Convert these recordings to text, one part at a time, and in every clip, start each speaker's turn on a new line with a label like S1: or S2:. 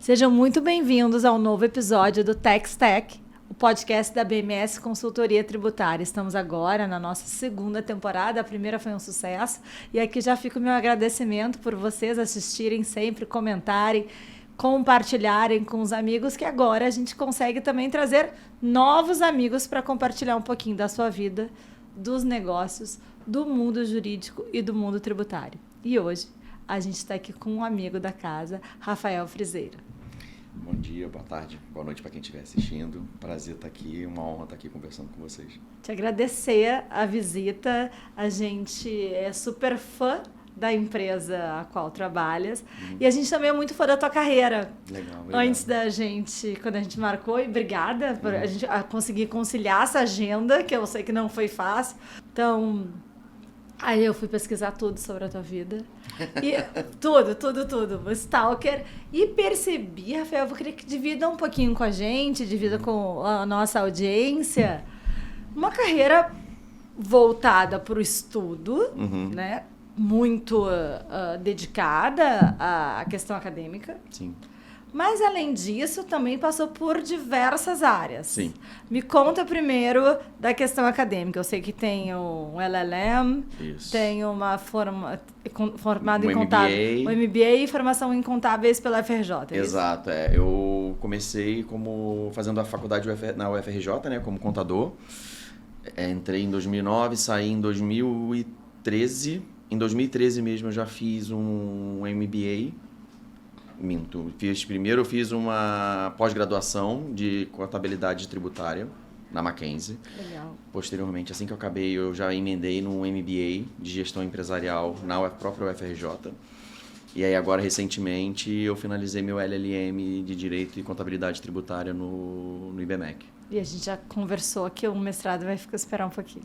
S1: Sejam muito bem-vindos ao novo episódio do TaxTech, o podcast da BMS Consultoria Tributária. Estamos agora na nossa segunda temporada, a primeira foi um sucesso, e aqui já fica o meu agradecimento por vocês assistirem sempre, comentarem, compartilharem com os amigos, que agora a gente consegue também trazer novos amigos para compartilhar um pouquinho da sua vida, dos negócios, do mundo jurídico e do mundo tributário. E hoje a gente está aqui com um amigo da casa, Rafael Frizeira.
S2: Bom dia, boa tarde, boa noite para quem estiver assistindo. Prazer estar aqui, uma honra estar aqui conversando com vocês.
S1: Te agradecer a visita. A gente é super fã da empresa a qual trabalhas e a gente também é muito fã da tua carreira.
S2: Legal, obrigado.
S1: Antes da gente, quando a gente marcou, e obrigada por a gente conseguir conciliar essa agenda, que eu sei que não foi fácil. Então, aí eu fui pesquisar tudo sobre a tua vida. E tudo. O Stalker. E percebi, Rafael, eu queria que divida um pouquinho com a gente, divida com a nossa audiência, uma carreira voltada para o estudo, né? Muito dedicada à questão acadêmica.
S2: Sim.
S1: Mas, além disso, também passou por diversas áreas.
S2: Sim.
S1: Me conta primeiro da questão acadêmica. Eu sei que tem um LLM,
S2: Isso.
S1: tem uma formada em
S2: MBA.
S1: contábil, um MBA e formação em contábeis pela FRJ.
S2: Exato. Eu comecei fazendo a faculdade na UFRJ, né, como contador. Entrei em 2009, saí em 2013. Em 2013 mesmo eu já fiz um MBA. Primeiro eu fiz uma pós-graduação de contabilidade tributária na Mackenzie.
S1: Legal.
S2: Posteriormente, assim que eu acabei, eu já emendei num MBA de gestão empresarial na própria UFRJ. E aí agora, recentemente, eu finalizei meu LLM de Direito e Contabilidade Tributária no IBMEC.
S1: E a gente já conversou que o mestrado vai esperar um pouquinho.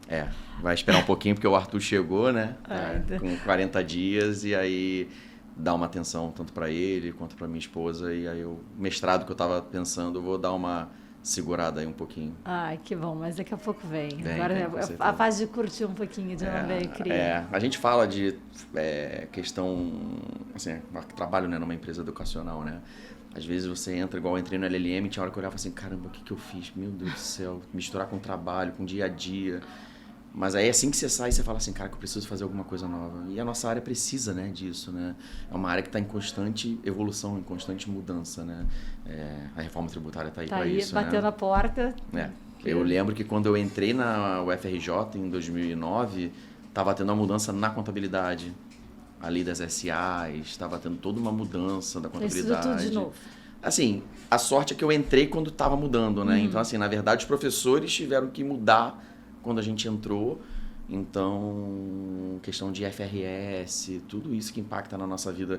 S2: Vai esperar um pouquinho porque o Arthur chegou, né?
S1: Ainda.
S2: Com 40 dias e aí dá uma atenção tanto para ele quanto para minha esposa. E aí o mestrado que eu estava pensando, eu vou dar uma segurada aí um pouquinho.
S1: Ai, que bom, mas daqui a pouco vem. Agora
S2: com
S1: é
S2: certeza.
S1: a fase de curtir um pouquinho, de não ver criar.
S2: A gente fala de questão, assim, trabalho, né, numa empresa educacional, né? Às vezes você entra, igual eu entrei no LLM, tinha hora que eu olhava assim, caramba, o que eu fiz? Meu Deus do céu, misturar com trabalho, com dia a dia. Mas aí assim que você sai, você fala assim, cara, que eu preciso fazer alguma coisa nova. E a nossa área precisa, né, disso, né? É uma área que está em constante evolução, em constante mudança, né? A reforma tributária está aí para isso,
S1: batendo
S2: né?
S1: a porta.
S2: Eu lembro que quando eu entrei na UFRJ em 2009, estava tendo uma mudança na contabilidade. A lei das SAs, estava tendo toda uma mudança da contabilidade.
S1: Tudo de novo.
S2: Assim, a sorte é que eu entrei quando estava mudando, né? Então, assim, na verdade, os professores tiveram que mudar quando a gente entrou. Então, questão de FRS, tudo isso que impacta na nossa vida.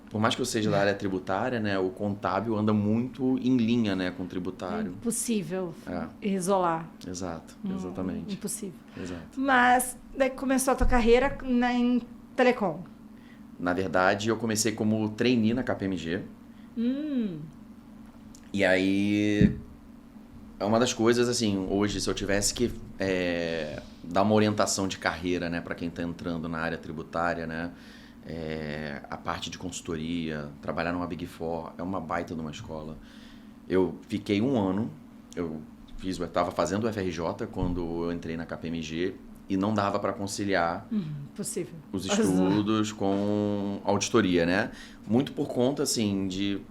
S2: Por mais que eu seja da área tributária, né? O contábil anda muito em linha, né? Com o tributário.
S1: Impossível isolar.
S2: Exato, exatamente.
S1: Impossível.
S2: Exato.
S1: Mas daí começou a tua carreira em telecom.
S2: Na verdade, eu comecei como trainee na KPMG. E aí, é uma das coisas, assim, hoje, se eu tivesse que dar uma orientação de carreira, né, para quem está entrando na área tributária, né, a parte de consultoria, trabalhar numa Big Four, é uma baita de uma escola. Eu fiquei um ano, eu estava fazendo o FRJ quando eu entrei na KPMG, e não dava para conciliar
S1: Possível.
S2: os estudos com auditoria, né? Muito por conta, assim, de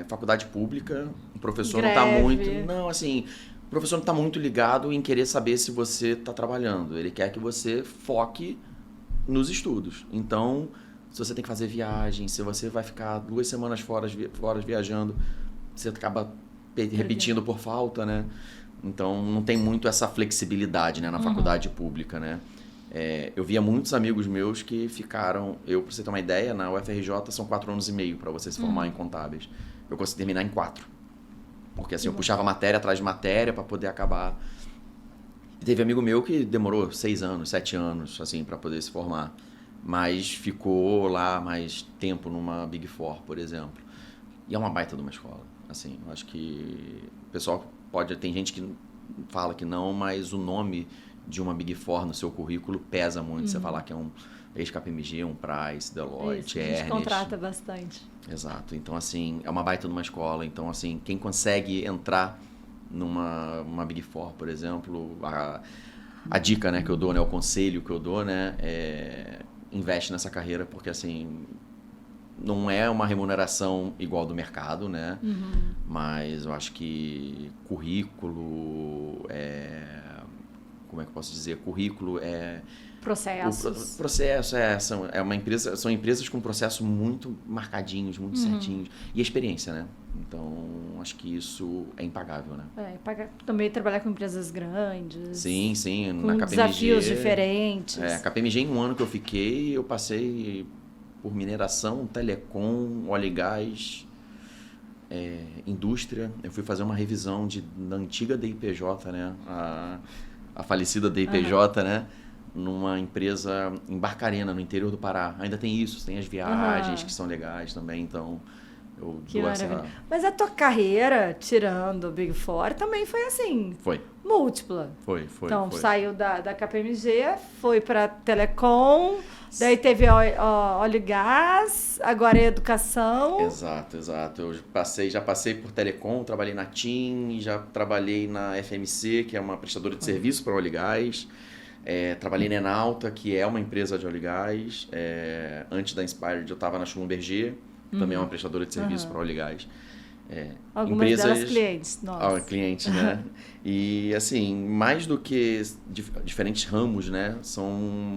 S2: faculdade pública, o professor não está muito... Não, assim, o professor não está muito ligado em querer saber se você está trabalhando. Ele quer que você foque nos estudos. Então, se você tem que fazer viagem, se você vai ficar 2 semanas fora viajando, você acaba repetindo por falta, né? Então, não tem muito essa flexibilidade, né, na faculdade pública, né? Eu via muitos amigos meus que ficaram... Pra você ter uma ideia, na UFRJ são 4 anos e meio para você se formar em contábeis. Eu consegui terminar em 4. Porque assim, eu puxava matéria atrás de matéria para poder acabar. E teve amigo meu que demorou 6 anos, 7 anos, assim, para poder se formar. Mas ficou lá mais tempo numa Big Four, por exemplo. E é uma baita de uma escola. Assim, eu acho que o pessoal tem gente que fala que não, mas o nome de uma Big Four no seu currículo pesa muito. Você falar que é um ex-KPMG, um Price, Deloitte,
S1: Ernst. A gente contrata
S2: Ernst.
S1: bastante.
S2: Exato. Então, assim, é uma baita numa escola. Então, assim, quem consegue entrar numa Big Four, por exemplo, a dica, né, que eu dou, né, o conselho que eu dou, né, investe nessa carreira, porque, assim, não é uma remuneração igual do mercado, né, mas eu acho que currículo, como é que eu posso dizer? Currículo é...
S1: Processos.
S2: O processo são empresas com processos muito marcadinhos, muito certinhos. E a experiência, né? Então, acho que isso é impagável, né?
S1: Também trabalhar com empresas grandes.
S2: Sim.
S1: Com
S2: Na KPMG,
S1: desafios diferentes.
S2: A KPMG, em um ano que eu fiquei, eu passei por mineração, telecom, óleo e gás, indústria. Eu fui fazer uma revisão da antiga DIPJ, né? A falecida DIPJ, né? Numa empresa em Barcarena, no interior do Pará. Ainda tem isso, tem as viagens que são legais também, então eu
S1: que
S2: dou
S1: maravilha. Mas a tua carreira, tirando o Big Four, também foi assim, múltipla.
S2: Foi.
S1: Então, saiu da KPMG, foi para Telecom, daí teve óleo e gás, agora é educação.
S2: Exato. Eu já passei por Telecom, trabalhei na TIM, já trabalhei na FMC, que é uma prestadora de serviço para óleo e gás. Trabalhei na Enalta, que é uma empresa de óleo e gás. Antes da Inspired, eu estava na Schlumberger, que também é uma prestadora de serviço para óleo e gás.
S1: Algumas delas clientes, nossa.
S2: Clientes, né? E, assim, mais do que diferentes ramos, né?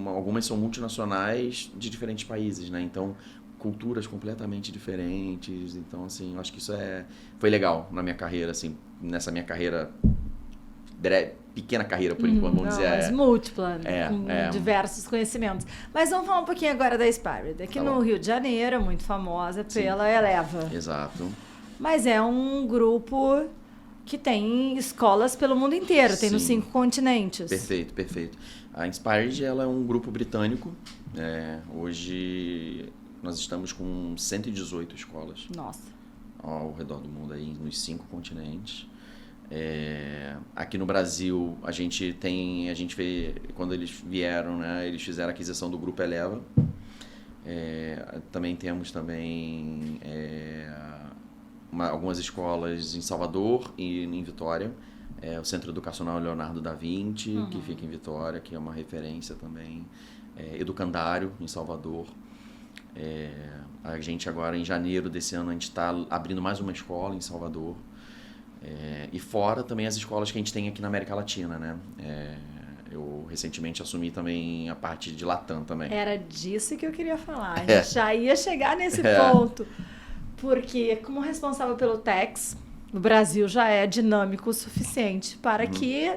S2: Algumas são multinacionais de diferentes países, né? Então, culturas completamente diferentes. Então, assim, eu acho que isso foi legal na minha carreira, assim, nessa minha carreira... pequena carreira, por enquanto, vamos dizer.
S1: Mas múltipla, com diversos conhecimentos. Mas vamos falar um pouquinho agora da Inspired. Aqui no Rio de Janeiro, muito famosa pela Eleva.
S2: Exato.
S1: Mas é um grupo que tem escolas pelo mundo inteiro, tem nos 5 continentes.
S2: Perfeito. A Inspired, ela é um grupo britânico. Hoje, nós estamos com 118 escolas.
S1: Nossa.
S2: Ao redor do mundo, aí, nos 5 continentes. Aqui no Brasil, a gente vê, quando eles vieram, né, eles fizeram a aquisição do Grupo Eleva. Também temos algumas escolas em Salvador e em Vitória. O Centro Educacional Leonardo da Vinci, que fica em Vitória, que é uma referência também. Educandário, em Salvador. A gente agora, em janeiro desse ano, a gente está abrindo mais uma escola em Salvador. E fora também as escolas que a gente tem aqui na América Latina, né? Eu recentemente assumi também a parte de Latam também.
S1: Era disso que eu queria falar. A gente já ia chegar nesse ponto. Porque, como responsável pelo TEX, o Brasil já é dinâmico o suficiente para que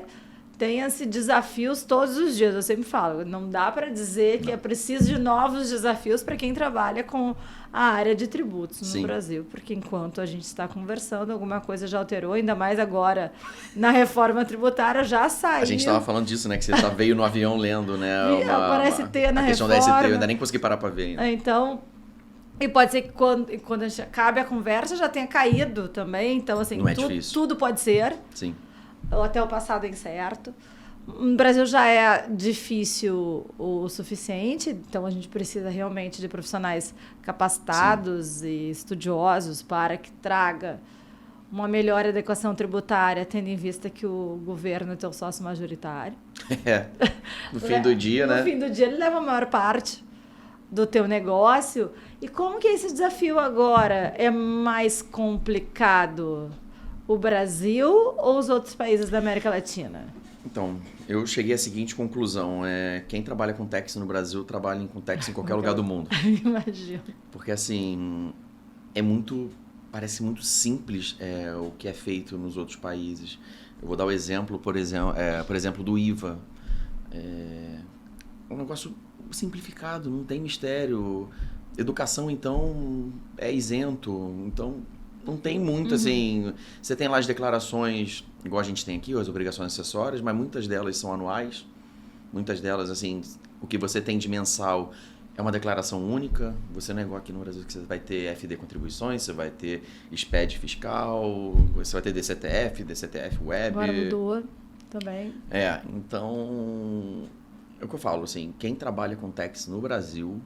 S1: tenha-se desafios todos os dias. Eu sempre falo, não dá para dizer que é preciso de novos desafios para quem trabalha com a área de tributos no Brasil, porque enquanto a gente está conversando, alguma coisa já alterou, ainda mais agora na reforma tributária já saiu.
S2: A gente estava falando disso, né? Que você veio no avião lendo, né?
S1: A ST na
S2: a questão
S1: reforma.
S2: da ST, eu ainda nem consegui parar para ver ainda.
S1: Então, e pode ser que quando a gente acabe a conversa já tenha caído também, então assim, tudo pode ser.
S2: Sim.
S1: Ou até o passado incerto. No Brasil já é difícil o suficiente, então a gente precisa realmente de profissionais capacitados e estudiosos para que traga uma melhor adequação tributária, tendo em vista que o governo é teu sócio majoritário.
S2: No fim do dia, né?
S1: No fim do dia ele leva a maior parte do teu negócio. E como que esse desafio agora é mais complicado? O Brasil ou os outros países da América Latina?
S2: Então, eu cheguei à seguinte conclusão. Quem trabalha com tax no Brasil, trabalha com tax em qualquer lugar do mundo.
S1: Imagino.
S2: Porque, assim, parece muito simples o que é feito nos outros países. Eu vou dar o exemplo, por exemplo, do IVA. É um negócio simplificado, não tem mistério. Educação, então, é isento. Então, não tem muito, assim... Você tem lá as declarações, igual a gente tem aqui, as obrigações acessórias, mas muitas delas são anuais. Muitas delas, assim, o que você tem de mensal é uma declaração única. Você não é igual aqui no Brasil, que você vai ter FD contribuições, você vai ter SPED fiscal, você vai ter DCTF Web.
S1: Agora mudou. também.
S2: Então, é o que eu falo, assim, quem trabalha com tax no Brasil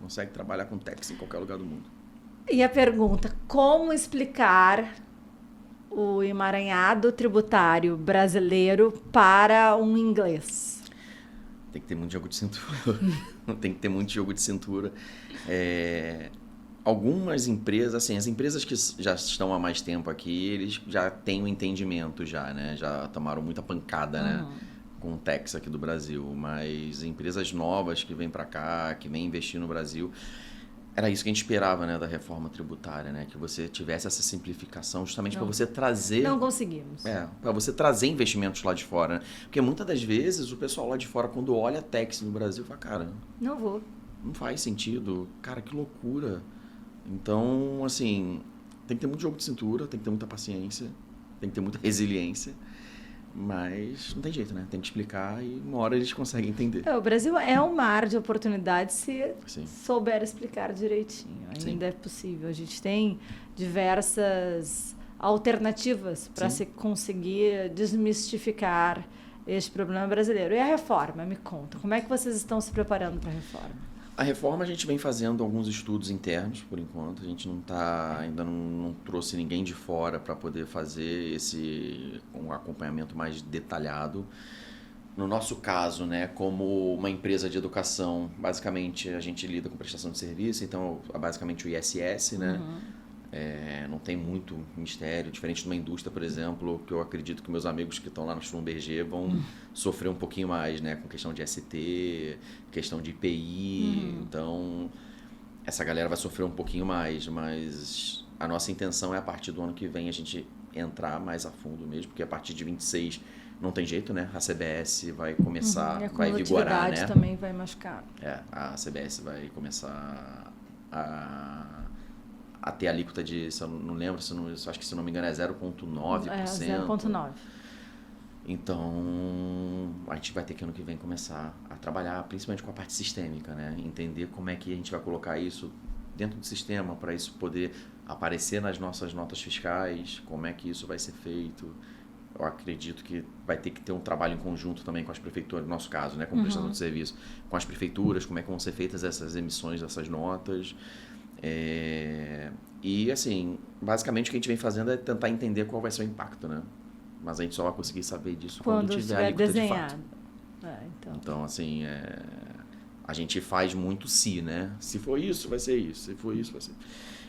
S2: consegue trabalhar com tax em qualquer lugar do mundo.
S1: E a pergunta, como explicar o emaranhado tributário brasileiro para um inglês?
S2: Tem que ter muito jogo de cintura. Tem que ter muito jogo de cintura. Algumas empresas, assim, as empresas que já estão há mais tempo aqui, eles já têm um entendimento já, né? Já tomaram muita pancada, né? Com o tax aqui do Brasil. Mas empresas novas que vêm para cá, que vêm investir no Brasil, era isso que a gente esperava, né, da reforma tributária, né? Que você tivesse essa simplificação justamente para você trazer...
S1: Não conseguimos.
S2: Para você trazer investimentos lá de fora, né? Porque muitas das vezes o pessoal lá de fora, quando olha tax no Brasil, fala, cara...
S1: Não vou.
S2: Não faz sentido. Cara, que loucura. Então, assim, tem que ter muito jogo de cintura, tem que ter muita paciência, tem que ter muita resiliência. Mas não tem jeito, né? Tem que explicar e uma hora eles conseguem entender.
S1: O Brasil é um mar de oportunidades se
S2: Sim.
S1: souber explicar direitinho. Ainda é possível. A gente tem diversas alternativas para se conseguir desmistificar este problema brasileiro. E a reforma, me conta, como é que vocês estão se preparando para a reforma?
S2: A reforma a gente vem fazendo alguns estudos internos, por enquanto. A gente ainda não trouxe ninguém de fora para poder fazer um acompanhamento mais detalhado. No nosso caso, né, como uma empresa de educação, basicamente a gente lida com prestação de serviço, então basicamente o ISS, né? Não tem muito mistério, diferente de uma indústria, por exemplo, que eu acredito que meus amigos que estão lá no Schlumberger vão sofrer um pouquinho mais, né, com questão de ST, questão de IPI, então essa galera vai sofrer um pouquinho mais, mas a nossa intenção é a partir do ano que vem a gente entrar mais a fundo mesmo, porque a partir de 26 não tem jeito, né, a CBS vai começar, vai vigorar, né?
S1: A também vai machucar.
S2: A CBS vai começar a ter alíquota de, se eu não lembro, acho que se não me engano é 0,9%.
S1: 0,9%.
S2: Então, a gente vai ter que ano que vem começar a trabalhar, principalmente com a parte sistêmica, né? Entender como é que a gente vai colocar isso dentro do sistema para isso poder aparecer nas nossas notas fiscais, como é que isso vai ser feito. Eu acredito que vai ter que ter um trabalho em conjunto também com as prefeituras, no nosso caso, né? Como prestador de serviço, com as prefeituras, como é que vão ser feitas essas emissões dessas notas. E assim, basicamente o que a gente vem fazendo é tentar entender qual vai ser o impacto, né? Mas a gente só vai conseguir saber disso quando tiver a alíquota de fato. Então, assim, a gente faz muito se, né? Se for isso, vai ser isso. Se for isso, vai ser...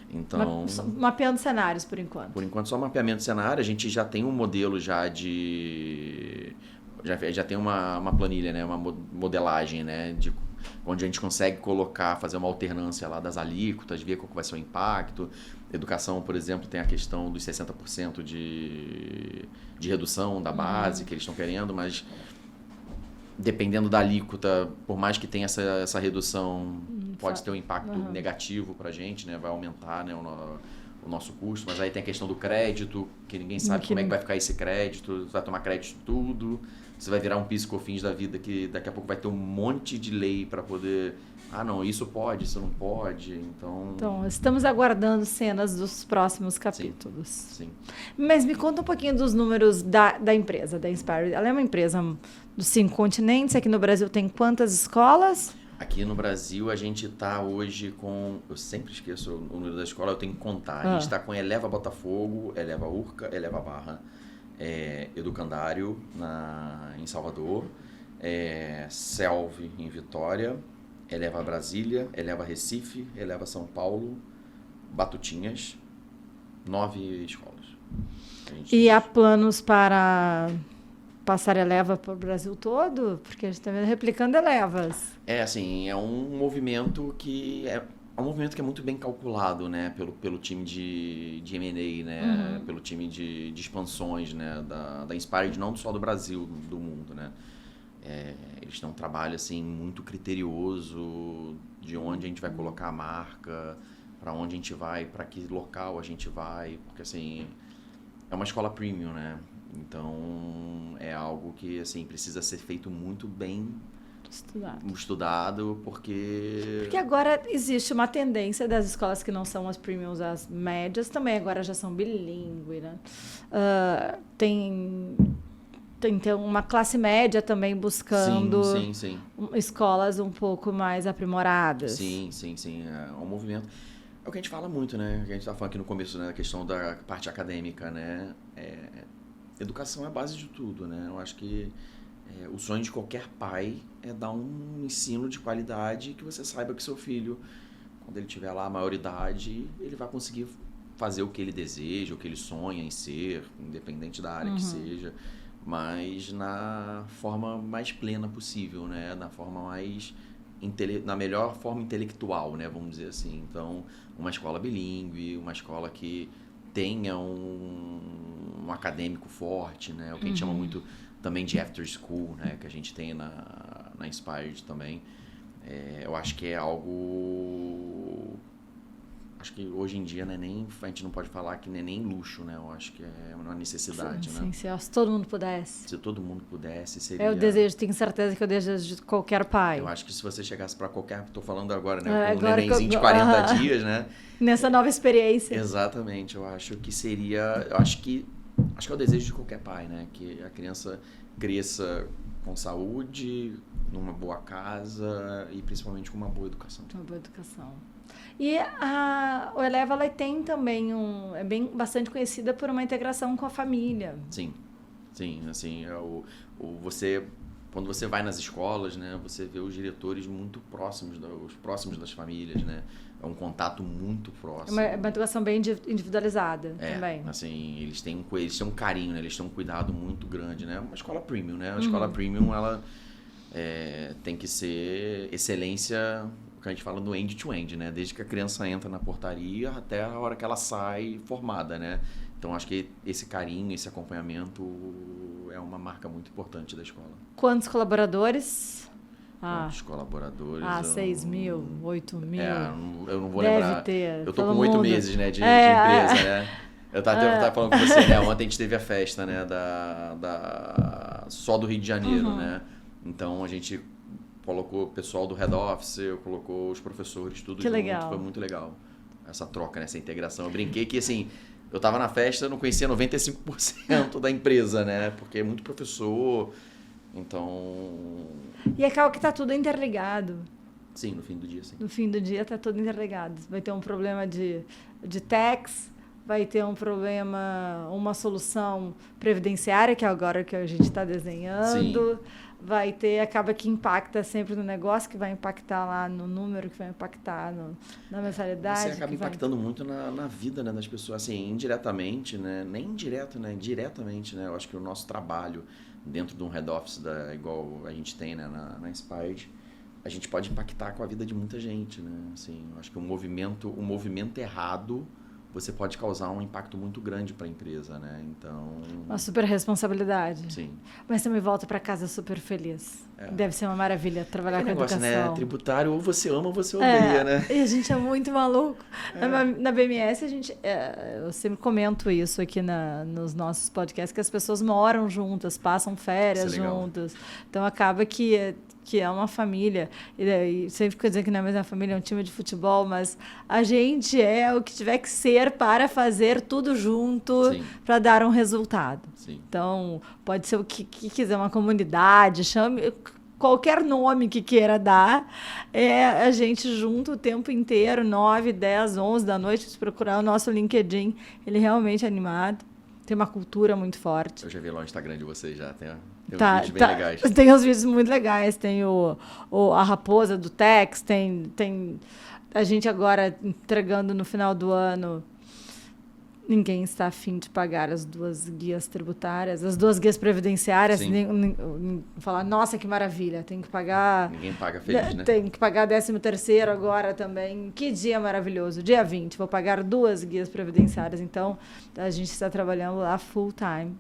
S2: Então,
S1: mapeando cenários, por enquanto.
S2: Por enquanto, só mapeamento de cenário. A gente já tem um modelo já tem uma planilha, né? Uma modelagem, né? Onde a gente consegue fazer uma alternância lá das alíquotas, ver qual vai ser o impacto. Educação, por exemplo, tem a questão dos 60% de redução da base que eles estão querendo, mas dependendo da alíquota, por mais que tenha essa redução, pode ter um impacto negativo para a gente, né? Vai aumentar, né, o nosso custo, mas aí tem a questão do crédito, que ninguém sabe como é que vai ficar esse crédito, você vai tomar crédito de tudo, você vai virar um PIS/COFINS da vida que daqui a pouco vai ter um monte de lei para poder... não, isso pode, isso não pode, então... Estamos aguardando cenas dos próximos capítulos. Sim.
S1: Mas me conta um pouquinho dos números da empresa, da Inspire. Ela é uma empresa dos 5 continentes, aqui no Brasil tem quantas escolas?
S2: Aqui no Brasil a gente está hoje com... Eu sempre esqueço o número da escola, eu tenho que contar. A gente está com Eleva Botafogo, Eleva Urca, Eleva Barra, Educandário em Salvador, Selvi em Vitória, Eleva Brasília, Eleva Recife, Eleva São Paulo, Batutinhas, 9 escolas.
S1: E há planos para passar Eleva para o Brasil todo? Porque a gente está replicando Elevas.
S2: Assim, é um movimento que é muito bem calculado, né, pelo time de M&A, né, pelo time de expansões, né, da Inspired, não só do Brasil, do mundo, né. Eles têm um trabalho assim muito criterioso de onde a gente vai colocar a marca, para onde a gente vai, para que local a gente vai, porque assim é uma escola premium, né? Então é algo que assim precisa ser feito muito bem estudado, porque
S1: agora existe uma tendência das escolas que não são as premiums, as médias também agora já são bilíngue, né? Tem tem uma classe média também buscando
S2: sim.
S1: escolas um pouco mais aprimoradas.
S2: Sim. É um movimento. É o que a gente fala muito, né? A gente estava falando aqui no começo, né? A questão da parte acadêmica, né? Educação é a base de tudo, né? Eu acho que o sonho de qualquer pai é dar um ensino de qualidade que você saiba que seu filho, quando ele tiver lá a maioridade, ele vai conseguir fazer o que ele deseja, o que ele sonha em ser, independente da área que seja, mas na forma mais plena possível, né? Na forma mais na melhor forma intelectual, né? Vamos dizer assim. Então, uma escola bilíngue, uma escola que tenha um acadêmico forte, né? O que a gente chama muito também de after school, né? Que a gente tem na Inspired também. Eu acho que é algo... Acho que hoje em dia, né, a gente não pode falar que não é nem luxo, né? Eu acho que é uma necessidade, né?
S1: Sim, se todo mundo pudesse.
S2: Se todo mundo pudesse, seria...
S1: É o desejo, tenho certeza que é o desejo de qualquer pai.
S2: Eu acho que se você chegasse para qualquer... Tô falando agora, né? Com um nenenzinho de 40 dias, né?
S1: Nessa nova experiência.
S2: Exatamente. Eu acho que seria... Acho que é o desejo de qualquer pai, né? Que a criança cresça com saúde, numa boa casa e principalmente com uma boa educação.
S1: Uma boa educação. E o Eleva, ela tem também bastante conhecida por uma integração com a família.
S2: Sim, assim, quando você vai nas escolas, né, você vê os diretores muito próximos das famílias, né, é um contato muito próximo.
S1: É uma educação bem individualizada também.
S2: Assim, eles têm um carinho, né, eles têm um cuidado muito grande, né, uma escola premium, né, a escola premium, ela tem que ser excelência... que a gente fala do end-to-end, né? Desde que a criança entra na portaria até a hora que ela sai formada, né? Então, acho que esse carinho, esse acompanhamento é uma marca muito importante da escola.
S1: Quantos colaboradores?
S2: Quantos colaboradores?
S1: 6 mil, 8 mil?
S2: Eu não vou
S1: Deve
S2: lembrar.
S1: ter.
S2: Eu tô com 8 meses, né, de empresa, né? Eu tava falando com você, né? Ontem a gente teve a festa, né? Só do Rio de Janeiro, né? Então, a gente... colocou o pessoal do Head Office, colocou os professores, tudo junto.
S1: Legal.
S2: Foi muito legal. Essa troca, né? Essa integração. Eu brinquei que, assim, eu tava na festa, não conhecia 95% da empresa, né? Porque é muito professor, então...
S1: E acaba que tá tudo interligado.
S2: Sim, no fim do dia, sim.
S1: No fim do dia tá tudo interligado. Vai ter um problema de tax, vai ter um problema, uma solução previdenciária, que é agora que a gente está desenhando. Sim. Vai ter, acaba que impacta sempre no negócio, que vai impactar lá no número, que vai impactar na mensalidade.
S2: Você acaba impactando muito na vida, né, das pessoas, assim, indiretamente, né, nem indireto, né, diretamente, né, eu acho que o nosso trabalho dentro de um head office, igual a gente tem, né, na Inspired, a gente pode impactar com a vida de muita gente, né, assim, eu acho que um movimento errado, você pode causar um impacto muito grande para a empresa, né? Então... Uma
S1: super responsabilidade.
S2: Sim.
S1: Mas também volta para casa super feliz. Deve ser uma maravilha trabalhar com
S2: negócio,
S1: educação.
S2: Né? Tributário, ou você ama ou você odeia, né?
S1: E a gente é muito maluco. Na BMS, eu sempre comento isso aqui nos nossos podcasts, que as pessoas moram juntas, passam férias juntas. Então, acaba que é uma família, e sempre fico dizendo que não é mais uma família, é um time de futebol, mas a gente é o que tiver que ser para fazer tudo junto, para dar um resultado.
S2: Sim.
S1: Então, pode ser o que quiser, uma comunidade, chame qualquer nome que queira dar, a gente junto o tempo inteiro, 9, 10, 11 da noite, se procurar o nosso LinkedIn, ele é realmente animado, tem uma cultura muito forte.
S2: Eu já vi lá o Instagram de vocês, já tem uns vídeos bem legais.
S1: Tem uns vídeos muito legais. Tem a raposa do Tex, tem a gente agora entregando no final do ano. Ninguém está afim de pagar as 2 guias tributárias, as 2 guias previdenciárias. Falar, nossa, que maravilha, tem que pagar...
S2: Ninguém paga feliz, né?
S1: Tem que pagar 13º agora também. Que dia maravilhoso, dia 20, vou pagar 2 guias previdenciárias. Então, a gente está trabalhando lá full time.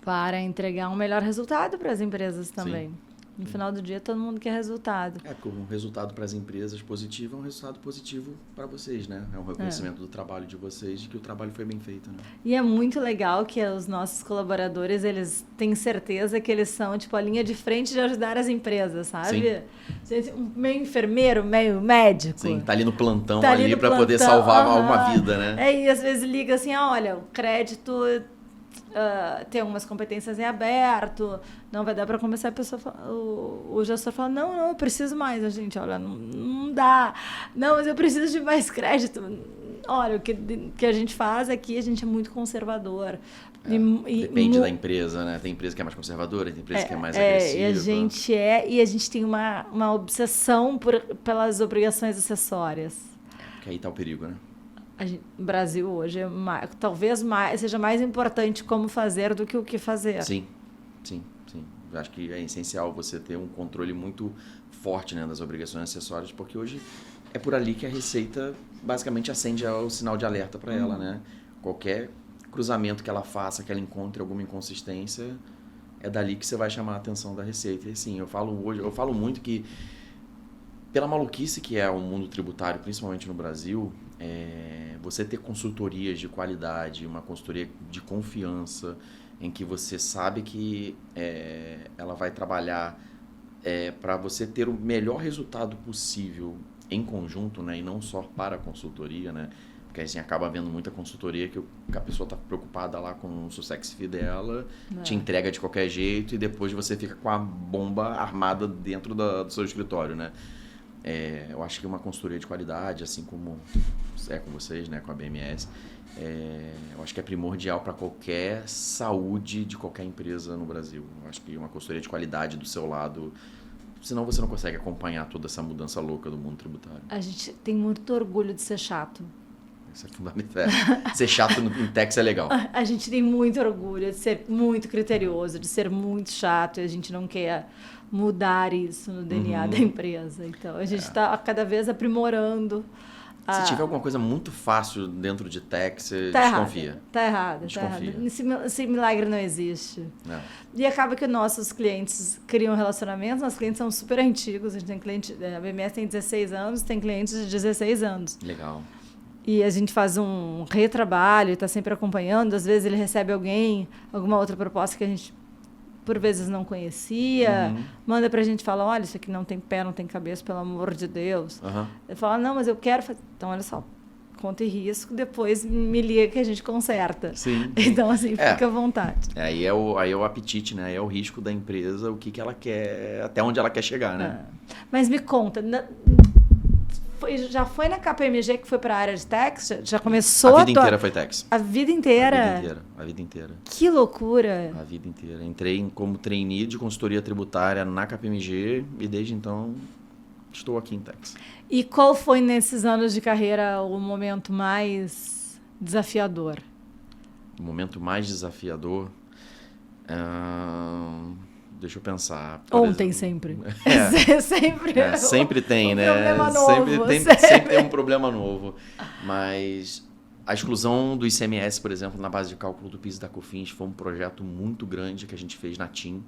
S1: Para entregar um melhor resultado para as empresas também. No final do dia, todo mundo quer resultado.
S2: Porque um resultado para as empresas positivo é um resultado positivo para vocês, né? É um reconhecimento do trabalho de vocês, de que o trabalho foi bem feito, né?
S1: E é muito legal que os nossos colaboradores, eles têm certeza que eles são, tipo, a linha de frente de ajudar as empresas, sabe? Sim. Meio enfermeiro, meio médico.
S2: Sim, tá ali no plantão para poder salvar uma vida, né?
S1: E às vezes liga assim, olha, o crédito tem algumas competências em aberto, não vai dar para começar, a pessoa o gestor fala, não, eu preciso mais, a gente, olha, não dá, não, mas eu preciso de mais crédito. Olha, o que a gente faz aqui, a gente é muito conservador.
S2: Depende da empresa, né? Tem empresa que é mais conservadora, tem empresa que é mais agressiva.
S1: E a gente tem uma obsessão pelas obrigações acessórias.
S2: Que aí tá o perigo, né?
S1: O Brasil hoje talvez seja mais importante como fazer do que o que fazer.
S2: Sim. Eu acho que é essencial você ter um controle muito forte, né, das obrigações acessórias, porque hoje é por ali que a Receita basicamente acende o sinal de alerta para ela, né? Qualquer cruzamento que ela faça, que ela encontre alguma inconsistência, é dali que você vai chamar a atenção da Receita. E assim, eu falo muito que pela maluquice que é o mundo tributário, principalmente no Brasil, você ter consultorias de qualidade, uma consultoria de confiança, em que você sabe que ela vai trabalhar para você ter o melhor resultado possível em conjunto, né, e não só para a consultoria, né? Porque assim, acaba havendo muita consultoria que a pessoa está preocupada lá com o success fee dela, te entrega de qualquer jeito e depois você fica com a bomba armada dentro do seu escritório, né? Eu acho que uma consultoria de qualidade, assim como é com vocês, né, com a BMS, eu acho que é primordial para qualquer saúde de qualquer empresa no Brasil. Eu acho que uma consultoria de qualidade do seu lado, senão você não consegue acompanhar toda essa mudança louca do mundo tributário.
S1: A gente tem muito orgulho de ser chato.
S2: Isso é fundamental. Ser chato em tax é legal.
S1: A gente tem muito orgulho de ser muito criterioso, de ser muito chato, e a gente não quer mudar isso no DNA da empresa. Então, a gente está cada vez aprimorando.
S2: Se tiver alguma coisa muito fácil dentro de tax, você desconfia.
S1: Tá errado. Esse milagre não existe. E acaba que nossos clientes criam relacionamentos, nossos clientes são super antigos, a gente tem cliente, a BMS tem 16 anos, tem clientes de 16 anos.
S2: Legal.
S1: E a gente faz um retrabalho, está sempre acompanhando. Às vezes ele recebe alguma outra proposta que a gente, por vezes, não conhecia. Manda para a gente falar, olha, isso aqui não tem pé, não tem cabeça, pelo amor de Deus. Ele fala, não, mas eu quero fazer. Então, olha só, conta e risco, depois me liga que a gente conserta.
S2: Sim.
S1: Então, assim, fica à vontade.
S2: Aí é o apetite, né? É o risco da empresa, o que ela quer, até onde ela quer chegar, né?
S1: Mas me conta... Já foi na KPMG que foi para a área de tax? Já começou
S2: a vida inteira foi tax.
S1: A vida inteira?
S2: A vida inteira.
S1: Que loucura!
S2: A vida inteira. Entrei como trainee de consultoria tributária na KPMG e desde então estou aqui em tax.
S1: E qual foi nesses anos de carreira o momento mais desafiador?
S2: O momento mais desafiador... Deixa eu pensar.
S1: Ontem, sempre.
S2: Sempre tem, né?
S1: Problema novo,
S2: sempre tem um problema novo. Mas a exclusão do ICMS, por exemplo, na base de cálculo do PIS e da COFINS foi um projeto muito grande que a gente fez na TIM.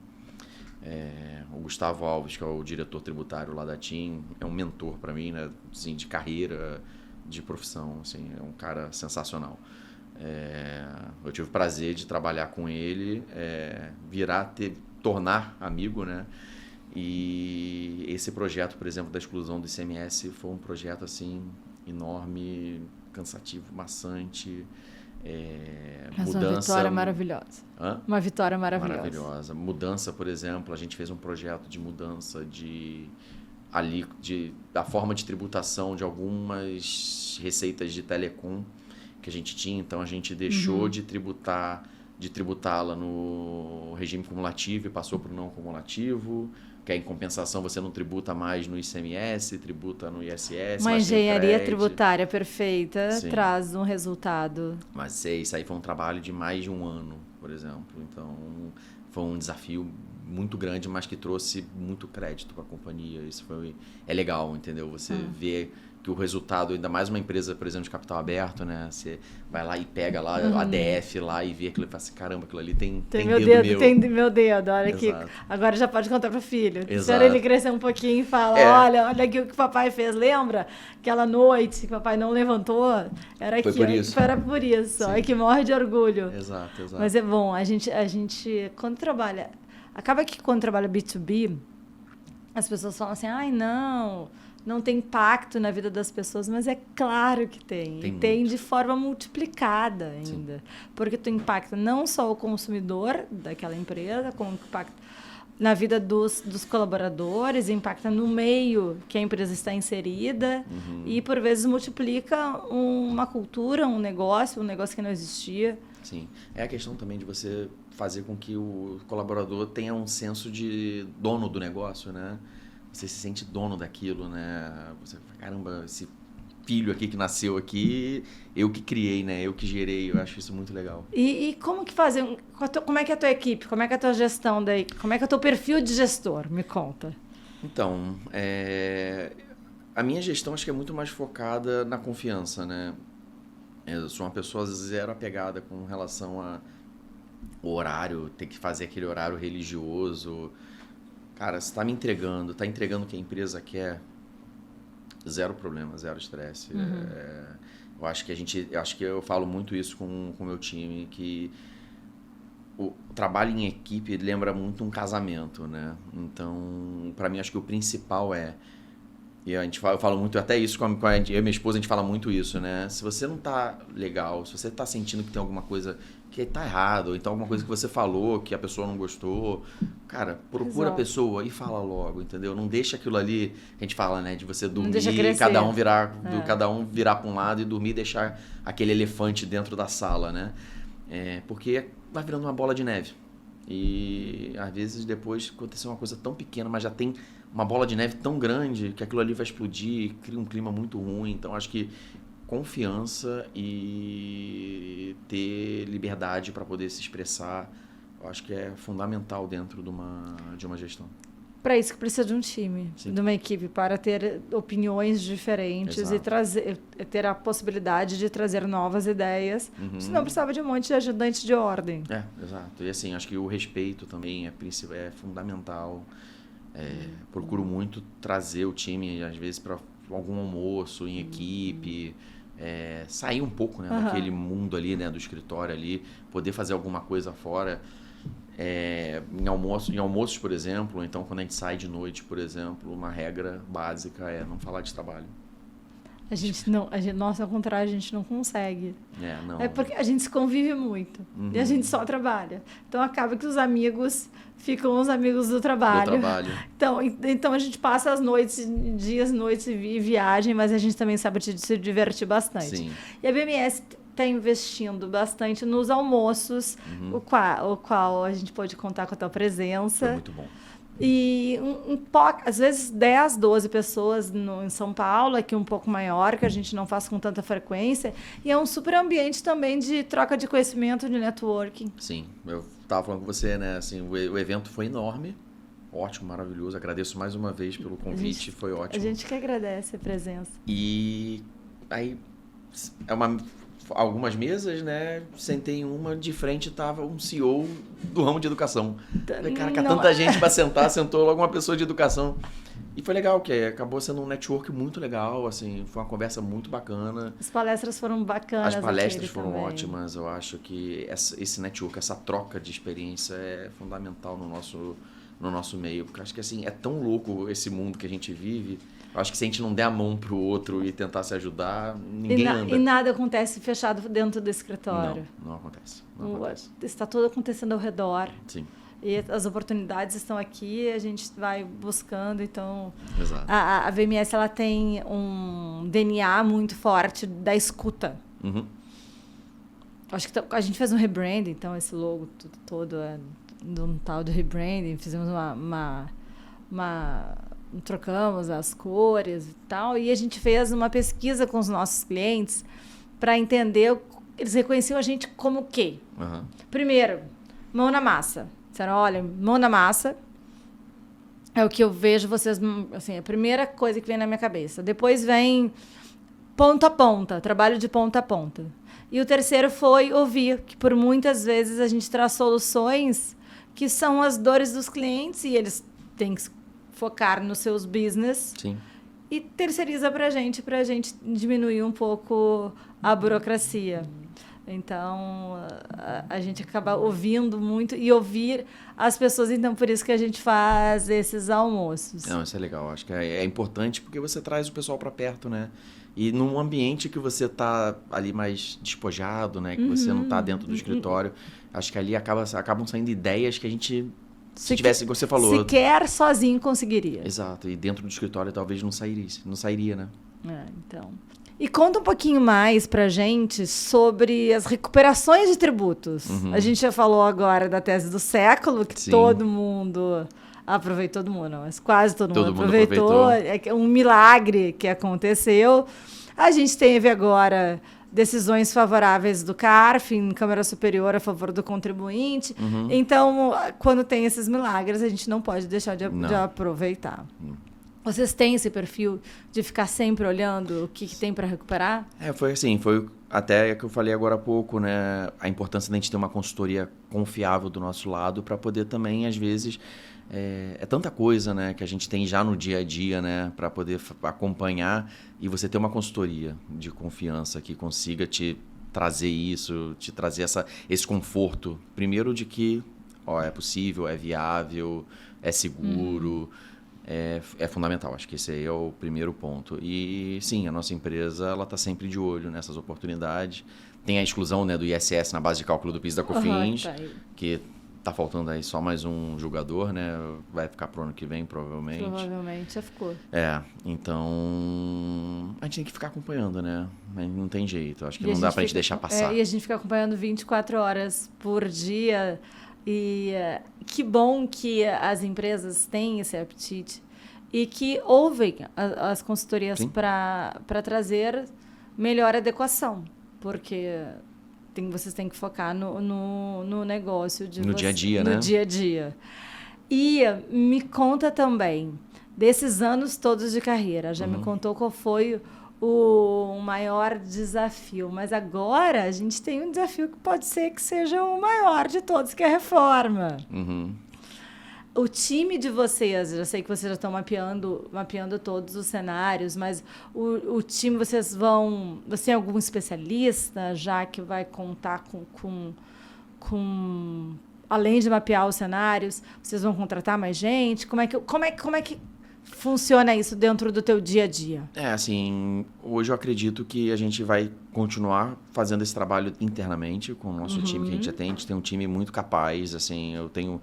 S2: O Gustavo Alves, que é o diretor tributário lá da TIM, é um mentor para mim, né? Assim, de carreira, de profissão. Assim, é um cara sensacional. Eu tive o prazer de trabalhar com ele, tornar amigo, né? E esse projeto, por exemplo, da exclusão do ICMS foi um projeto assim enorme, cansativo, maçante.
S1: Mas uma vitória maravilhosa. Uma vitória maravilhosa.
S2: Mudança, por exemplo, a gente fez um projeto de mudança da forma de tributação de algumas receitas de telecom que a gente tinha. Então a gente deixou de tributá-la no regime cumulativo e passou para o não cumulativo, que em compensação você não tributa mais no ICMS, tributa no ISS.
S1: Uma engenharia tributária perfeita traz um resultado.
S2: Mas isso aí foi um trabalho de mais de um ano, por exemplo. Então foi um desafio muito grande, mas que trouxe muito crédito para a companhia. Isso é legal, entendeu? Você vê que o resultado, ainda mais uma empresa, por exemplo, de capital aberto, né? Você vai lá e pega lá a ADF lá e vê aquilo e fala assim, caramba, aquilo ali tem
S1: meu dedo meu. Tem meu dedo, olha aqui. Agora já pode contar para o filho. Espera ele crescer um pouquinho e fala, olha aqui o que o papai fez, lembra? Aquela noite que o papai não levantou, era aqui. Era por isso. Olha que morre de orgulho.
S2: Exato.
S1: Mas é bom, a gente quando trabalha... Acaba que quando trabalha B2B, as pessoas falam assim, não, não tem impacto na vida das pessoas, mas é claro que tem. E tem de forma multiplicada ainda. Sim. Porque tu impacta não só o consumidor daquela empresa, como impacta na vida dos colaboradores, impacta no meio que a empresa está inserida e, por vezes, multiplica uma cultura, um negócio que não existia.
S2: Sim. É a questão também de você fazer com que o colaborador tenha um senso de dono do negócio, né? Você se sente dono daquilo, né? Você fala, caramba, esse filho aqui que nasceu aqui, eu que criei, né? Eu que gerei, eu acho isso muito legal.
S1: E como que fazem? Como é que é a tua equipe? Como é que é a tua gestão daí? Como é que é o teu perfil de gestor? Me conta.
S2: Então, a minha gestão acho que é muito mais focada na confiança, né? Eu sou uma pessoa zero apegada com relação ao horário, ter que fazer aquele horário religioso. Cara, você está me entregando, está entregando o que a empresa quer, zero problema, zero estresse. Eu acho que eu falo muito isso com o meu time, que o trabalho em equipe lembra muito um casamento, né? Então, para mim, acho que o principal e eu falo muito até isso eu e minha esposa, a gente fala muito isso, né? Se você não tá legal, se você tá sentindo que tem alguma coisa que tá errado, ou então alguma coisa que você falou que a pessoa não gostou, cara, procura a pessoa e fala logo, entendeu? Não deixa aquilo ali, que a gente fala, né? De você dormir, cada um virar para um lado e dormir e deixar aquele elefante dentro da sala, né? Porque vai virando uma bola de neve. E às vezes depois aconteceu uma coisa tão pequena, mas já tem uma bola de neve tão grande que aquilo ali vai explodir, cria um clima muito ruim. Então acho que confiança e ter liberdade para poder se expressar, eu acho que é fundamental dentro de uma gestão.
S1: Para isso que precisa de um time, Sim. de uma equipe, para ter opiniões diferentes Exato. E ter a possibilidade de trazer novas ideias. Senão precisava de um monte de ajudante de ordem.
S2: Exato. E assim, acho que o respeito também é fundamental. Procuro muito trazer o time, às vezes, para algum almoço em equipe, sair um pouco, né, daquele mundo ali, né, do escritório ali, poder fazer alguma coisa fora. Em almoços, por exemplo, então quando a gente sai de noite, por exemplo, uma regra básica é não falar de trabalho.
S1: Nossa, ao contrário, a gente não consegue.
S2: Não.
S1: É porque a gente se convive muito e a gente só trabalha. Então acaba que os amigos ficam os amigos do trabalho. Então a gente passa as noites, noites e viagem, mas a gente também sabe se divertir bastante.
S2: Sim.
S1: E a BMS está investindo bastante nos almoços, o qual a gente pode contar com a tua presença.
S2: Foi muito bom.
S1: E às vezes 10, 12 pessoas em São Paulo, aqui um pouco maior, que a gente não faz com tanta frequência. E é um super ambiente também de troca de conhecimento, de networking.
S2: Sim, eu estava falando com você, né? Assim, o evento foi enorme, ótimo, maravilhoso. Agradeço mais uma vez pelo convite, foi ótimo.
S1: A gente que agradece a presença.
S2: E aí, algumas mesas, né? Sentei em uma, de frente estava um CEO do ramo de educação. Falei, cara, que tanta gente para sentar, sentou logo uma pessoa de educação. E foi legal, que acabou sendo um network muito legal, assim, foi uma conversa muito bacana.
S1: As palestras foram bacanas.
S2: As palestras foram ótimas, eu acho que esse network, essa troca de experiência é fundamental no nosso meio, porque eu acho que assim, é tão louco esse mundo que a gente vive. Eu acho que se a gente não der a mão pro outro e tentar se ajudar, ninguém anda.
S1: E nada acontece fechado dentro do escritório.
S2: Não acontece.
S1: Está tudo acontecendo ao redor.
S2: Sim.
S1: E as oportunidades estão aqui, a gente vai buscando. Então,
S2: Exato.
S1: A VMS ela tem um DNA muito forte da escuta. Acho que a gente fez um rebranding, então esse logo todo é de um tal de rebranding. Fizemos trocamos as cores e tal, e a gente fez uma pesquisa com os nossos clientes para entender, eles reconheciam a gente como o quê? Primeiro, mão na massa. Disseram, olha, mão na massa é o que eu vejo vocês, assim, a primeira coisa que vem na minha cabeça. Depois vem ponta a ponta, trabalho de ponta a ponta. E o terceiro foi ouvir, que por muitas vezes a gente traz soluções que são as dores dos clientes e eles têm que focar nos seus business.
S2: Sim.
S1: E terceiriza para a gente diminuir um pouco a burocracia. Então, a gente acaba ouvindo muito e ouvir as pessoas. Então, por isso que a gente faz esses almoços.
S2: Não, isso é legal. Acho que é importante porque você traz o pessoal para perto, né? E num ambiente que você tá ali mais despojado, né? Que você não tá dentro do escritório. Acho que ali acabam saindo ideias que a gente, se tivesse, como você falou...
S1: Sequer sozinho conseguiria.
S2: Exato. E dentro do escritório talvez não sairia, né?
S1: Então... E conta um pouquinho mais pra gente sobre as recuperações de tributos. A gente já falou agora da tese do século, que Sim. Todo mundo aproveitou, todo mundo não, mas quase todo mundo aproveitou. É um milagre que aconteceu. A gente teve agora decisões favoráveis do CARF, em Câmara Superior, a favor do contribuinte. Então, quando tem esses milagres, a gente não pode deixar de aproveitar. Vocês têm esse perfil de ficar sempre olhando o que tem para recuperar?
S2: Foi assim, foi até que eu falei agora há pouco, né? A importância da gente ter uma consultoria confiável do nosso lado para poder também, às vezes, é tanta coisa, né, que a gente tem já no dia a dia, né, para poder acompanhar, e você ter uma consultoria de confiança que consiga te trazer isso, te trazer esse conforto. Primeiro de que é possível, é viável, é seguro. É fundamental, acho que esse aí é o primeiro ponto. E sim, a nossa empresa ela está sempre de olho nessas oportunidades. Tem a exclusão, né, do ISS na base de cálculo do PIS da COFINS, que está faltando aí só mais um julgador, né? Vai ficar para o ano que vem, provavelmente.
S1: Provavelmente, já ficou.
S2: Então a gente tem que ficar acompanhando, né? Não tem jeito, acho que não dá para a gente deixar passar.
S1: E a gente fica acompanhando 24 horas por dia. E que bom que as empresas têm esse apetite e que ouvem as consultorias para trazer melhor adequação, porque vocês têm que focar no negócio
S2: no dia a dia, né?
S1: No dia a dia. E me conta também desses anos todos de carreira. Já me contou qual foi o maior desafio, mas agora a gente tem um desafio que pode ser que seja o maior de todos, que é a reforma. O time de vocês, eu sei que vocês já estão mapeando todos os cenários, mas o time, você tem algum especialista já que vai contar com além de mapear os cenários, vocês vão contratar mais gente? Como é que funciona isso dentro do teu dia a dia?
S2: Assim, hoje eu acredito que a gente vai continuar fazendo esse trabalho internamente com o nosso time que a gente já tem. A gente tem um time muito capaz, assim, eu tenho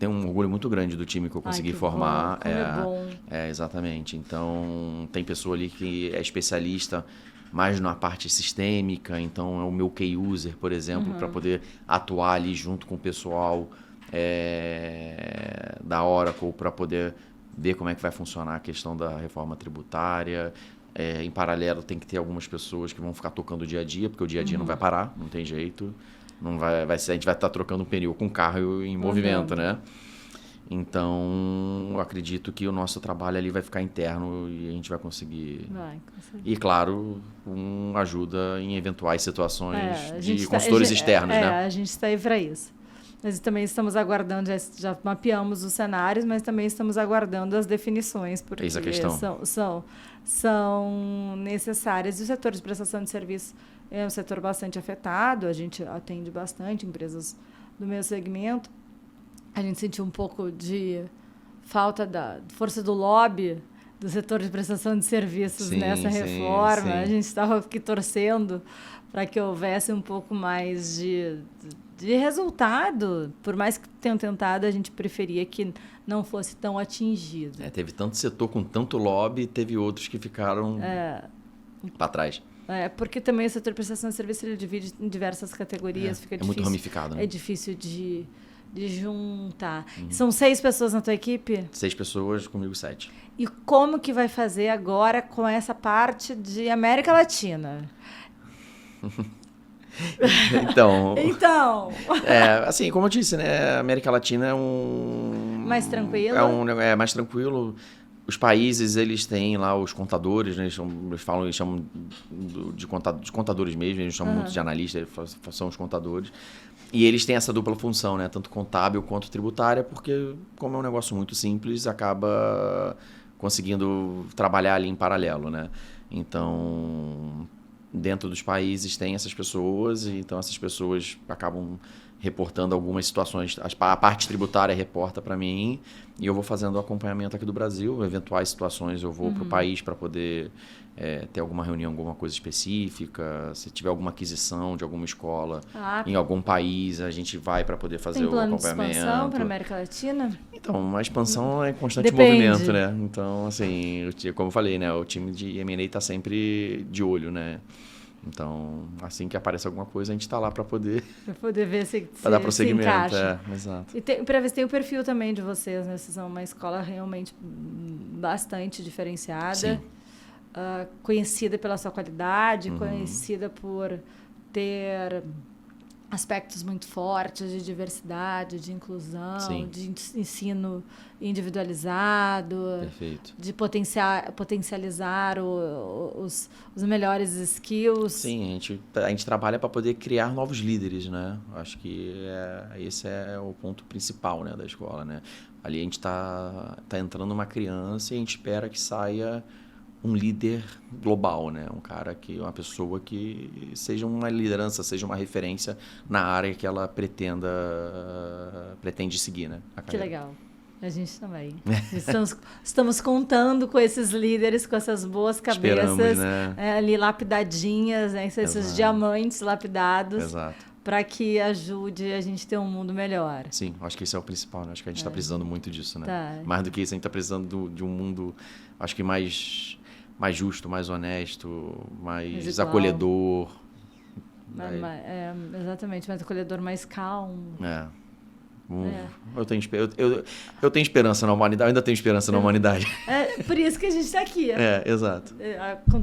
S2: um orgulho muito grande do time que eu consegui formar.
S1: É bom.
S2: Exatamente. Então, tem pessoa ali que é especialista mais na parte sistêmica, então é o meu key user, por exemplo, para poder atuar ali junto com o pessoal da Oracle, para poder ver como é que vai funcionar a questão da reforma tributária. Em paralelo, tem que ter algumas pessoas que vão ficar tocando o dia a dia, porque o dia a dia não vai parar, não tem jeito. A gente vai estar trocando um pneu com o carro em movimento, né? Então, eu acredito que o nosso trabalho ali vai ficar interno e a gente vai conseguir. E, claro, ajuda em eventuais situações de consultores externos, né?
S1: A gente está aí para isso. Nós também estamos aguardando, já mapeamos os cenários, mas também estamos aguardando as definições, porque
S2: Eis a questão.
S1: São necessárias. E o setor de prestação de serviço é um setor bastante afetado, a gente atende bastante empresas do meu segmento. A gente sentiu um pouco de falta da força do lobby do setor de prestação de serviços nessa reforma. Sim. A gente estava aqui torcendo para que houvesse um pouco mais de resultado. Por mais que tenham tentado, a gente preferia que não fosse tão atingido.
S2: Teve tanto setor com tanto lobby, teve outros que ficaram para trás.
S1: Porque também o setor de prestação de serviço ele divide em diversas categorias. Fica difícil,
S2: muito ramificado, né?
S1: É difícil de juntar. São 6 pessoas na tua equipe?
S2: 6 pessoas, comigo 7.
S1: E como que vai fazer agora com essa parte de América Latina?
S2: Então,
S1: assim,
S2: como eu disse, né, a América Latina é
S1: mais tranquilo.
S2: É mais tranquilo. Os países, eles têm lá os contadores, né, eles chamam de contadores mesmo, eles chamam muito de analistas, eles são os contadores. E eles têm essa dupla função, né, tanto contábil quanto tributária, porque como é um negócio muito simples, acaba conseguindo trabalhar ali em paralelo, né? Então, dentro dos países tem essas pessoas, e então essas pessoas acabam reportando algumas situações. A parte tributária reporta para mim e eu vou fazendo o acompanhamento aqui do Brasil. Eventuais situações eu vou para o país para poder ter alguma reunião, alguma coisa específica. Se tiver alguma aquisição de alguma escola em algum país, a gente vai para poder fazer o acompanhamento.
S1: Tem plano de expansão para a América Latina?
S2: Então, a expansão é constante movimento, né? Então, assim, como eu falei, né? O time de M&A está sempre de olho, né? Então, assim que aparece alguma coisa, a gente está lá para poder...
S1: Para poder ver se
S2: dar prosseguimento,
S1: encaixa.
S2: Exato.
S1: E para ver se tem o perfil também de vocês, né? Vocês são uma escola realmente bastante diferenciada.
S2: Sim.
S1: Conhecida pela sua qualidade, conhecida por ter aspectos muito fortes de diversidade, de inclusão,
S2: Sim.
S1: de ensino individualizado,
S2: Perfeito.
S1: de potencializar os melhores skills.
S2: Sim, a gente trabalha para poder criar novos líderes, né? Acho que esse é o ponto principal, né, da escola, né? Ali a gente tá entrando uma criança e a gente espera que saia um líder global, né? Uma pessoa que seja uma liderança, seja uma referência na área que ela pretende seguir, né?
S1: Que legal. A gente também. Estamos contando com esses líderes, com essas boas cabeças,
S2: né?
S1: Ali lapidadinhas, né? Esses diamantes lapidados.
S2: Exato.
S1: Para que ajude a gente ter um mundo melhor.
S2: Sim, acho que esse é o principal, né? Acho que a gente está precisando muito disso, né?
S1: Tá.
S2: Mais do que isso, a gente está precisando de um mundo, acho que mais justo, mais honesto, mais acolhedor.
S1: Exatamente, mais acolhedor, mais calmo.
S2: Eu tenho esperança na humanidade, ainda tenho esperança na humanidade.
S1: É por isso que a gente está aqui.
S2: Exato.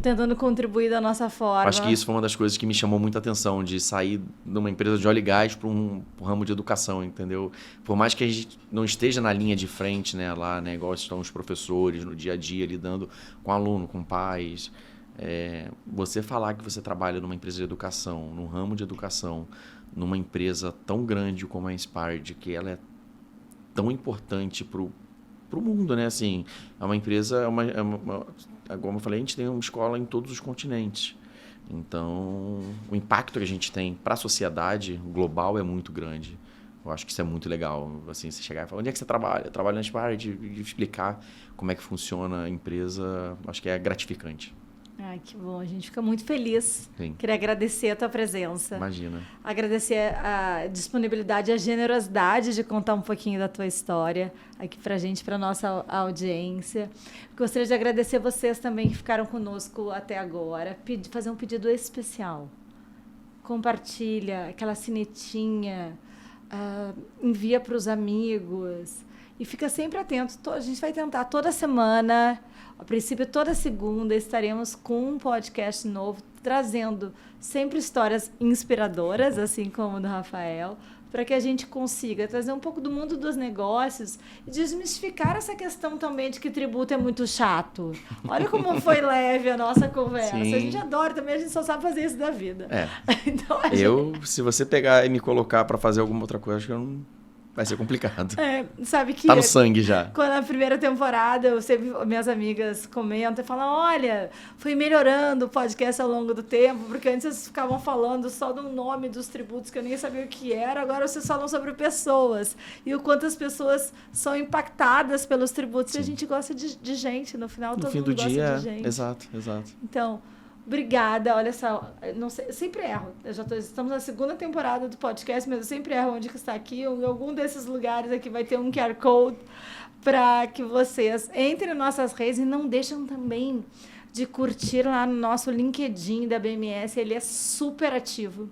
S1: Tentando contribuir da nossa forma.
S2: Acho que isso foi uma das coisas que me chamou muita atenção, de sair de uma empresa de óleo e gás para um ramo de educação, entendeu? Por mais que a gente não esteja na linha de frente, né, lá, né, igual estão os professores no dia a dia, lidando com aluno, com pais. Você falar que você trabalha numa empresa de educação, num ramo de educação, numa empresa tão grande como a Inspired, que ela é tão importante pro mundo, né? Assim, é uma empresa, como eu falei, a gente tem uma escola em todos os continentes. Então, o impacto que a gente tem para a sociedade global é muito grande. Eu acho que isso é muito legal. Assim, você chegar e falar, onde é que você trabalha? Eu trabalho na Inspired, e explicar como é que funciona a empresa, acho que é gratificante.
S1: Ai, que bom. A gente fica muito feliz.
S2: Sim.
S1: Queria agradecer a tua presença.
S2: Imagina.
S1: Agradecer a disponibilidade e a generosidade de contar um pouquinho da tua história aqui pra gente, pra nossa audiência. Gostaria de agradecer vocês também que ficaram conosco até agora. Fazer um pedido especial. Compartilha aquela sinetinha, envia para os amigos e fica sempre atento. A gente vai tentar toda semana... A princípio, toda segunda estaremos com um podcast novo, trazendo sempre histórias inspiradoras, assim como o do Rafael, para que a gente consiga trazer um pouco do mundo dos negócios e desmistificar essa questão também de que tributo é muito chato. Olha como foi leve a nossa conversa.
S2: Sim.
S1: A gente adora também, a gente só sabe fazer isso da vida. Então,
S2: se você pegar e me colocar para fazer alguma outra coisa, acho que eu não... Vai ser complicado.
S1: Sabe que...
S2: Tá no sangue já.
S1: Quando na primeira temporada, minhas amigas comentam e falam, olha, foi melhorando o podcast ao longo do tempo, porque antes vocês ficavam falando só do nome dos tributos, que eu nem sabia o que era, agora vocês falam sobre pessoas. E o quanto as pessoas são impactadas pelos tributos. Sim. E a gente gosta de gente, no final todo mundo gosta de gente.
S2: Exato.
S1: Então... Obrigada, olha só, não sei, eu sempre erro. Estamos na segunda temporada do podcast, mas eu sempre erro onde que está aqui. Em algum desses lugares aqui vai ter um QR Code para que vocês entrem nas nossas redes e não deixem também de curtir lá no nosso LinkedIn da BMS. Ele é super ativo,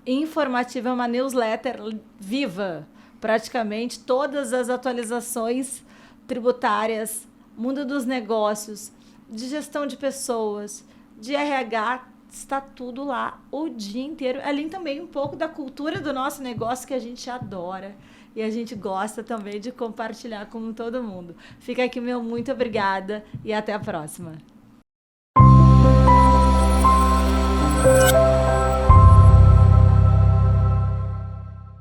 S1: informativo, é uma newsletter viva. Praticamente todas as atualizações tributárias, mundo dos negócios, de gestão de pessoas, de RH, está tudo lá o dia inteiro. Além também um pouco da cultura do nosso negócio que a gente adora e a gente gosta também de compartilhar com todo mundo. Fica aqui meu muito obrigada e até a próxima.